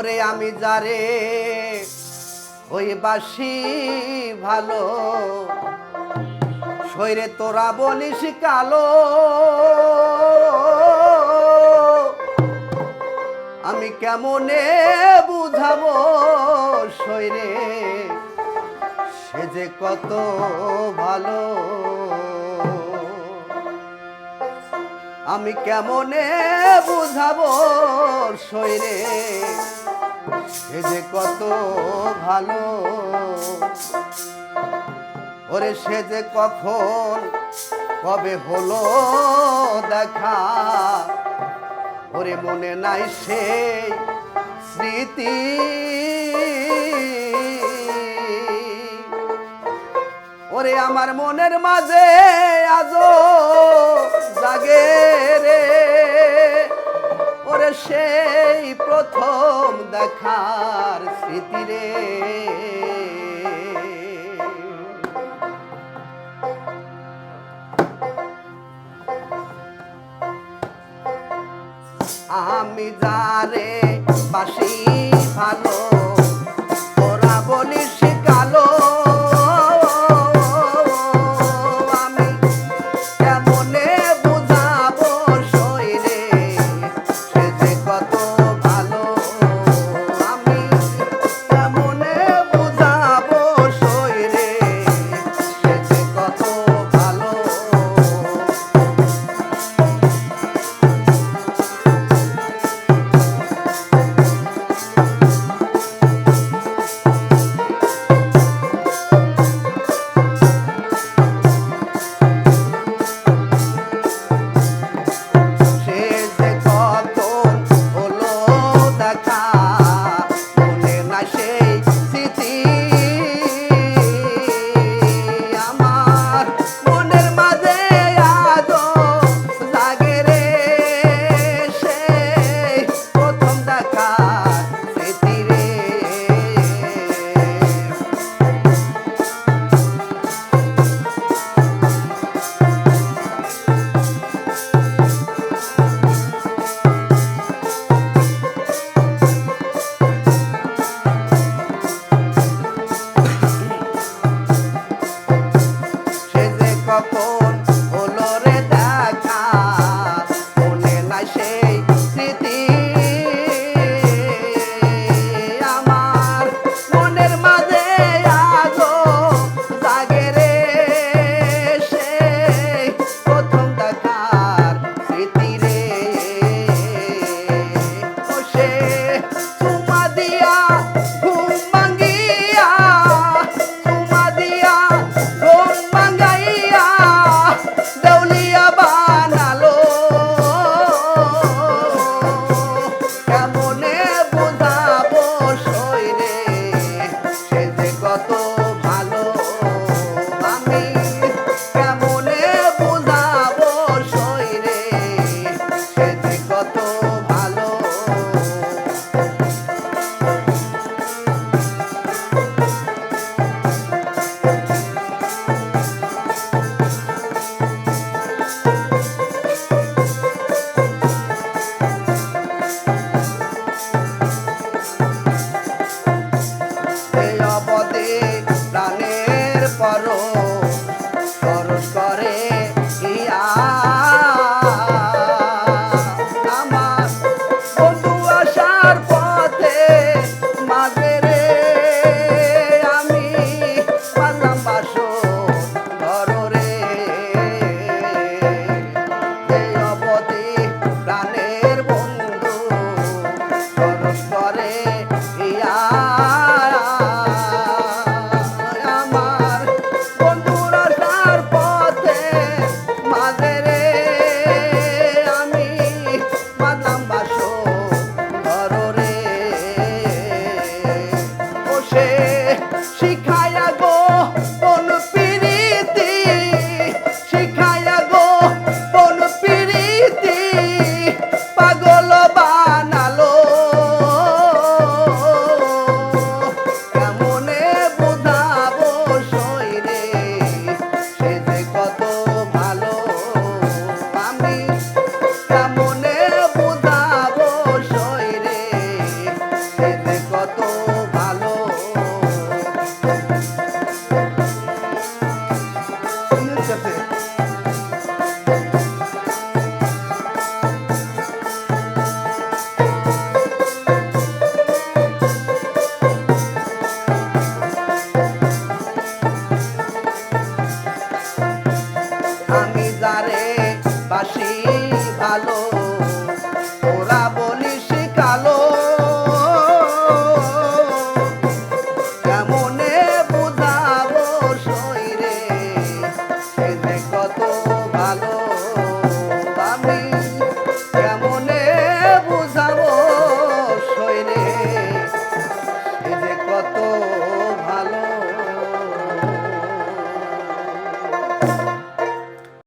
ওরে আমি যারে ওই বাসি ভালো শরীরে তোরা বলিস কালো আমি কেমনে বুঝাবো শরীরে সে যে কত ভালো আমি কেমনে বুঝাবো শরীরে সে যে কত ভালো ওরে সে যে কখন কবে হলো দেখা ওরে মনে নাই সেই স্মৃতি ওরে আমার মনের মাঝে আজো জাগে রে ওরে সেই প্রথম দেখার স্মৃতি রে আমি যারে বাসি ভালো তোরা বলিস কালো আমি কেমনে বুঝাবো শরীরে সে যে কত ভালো আমি কেমনে বুঝাবো শরীরে সে যে কত ভালো কখন হলো রে দেখা মনে নাই সেই স্মৃতি আমার মনের মাঝে আজো জাগে রে সেই প্রথম দেখার স্মৃতি রে ও সে চুমা দিয়া ঘুম ভাঙ্গিয়া চুমা দিয়া ঘুম ভাঙ্গাইয়া হাসি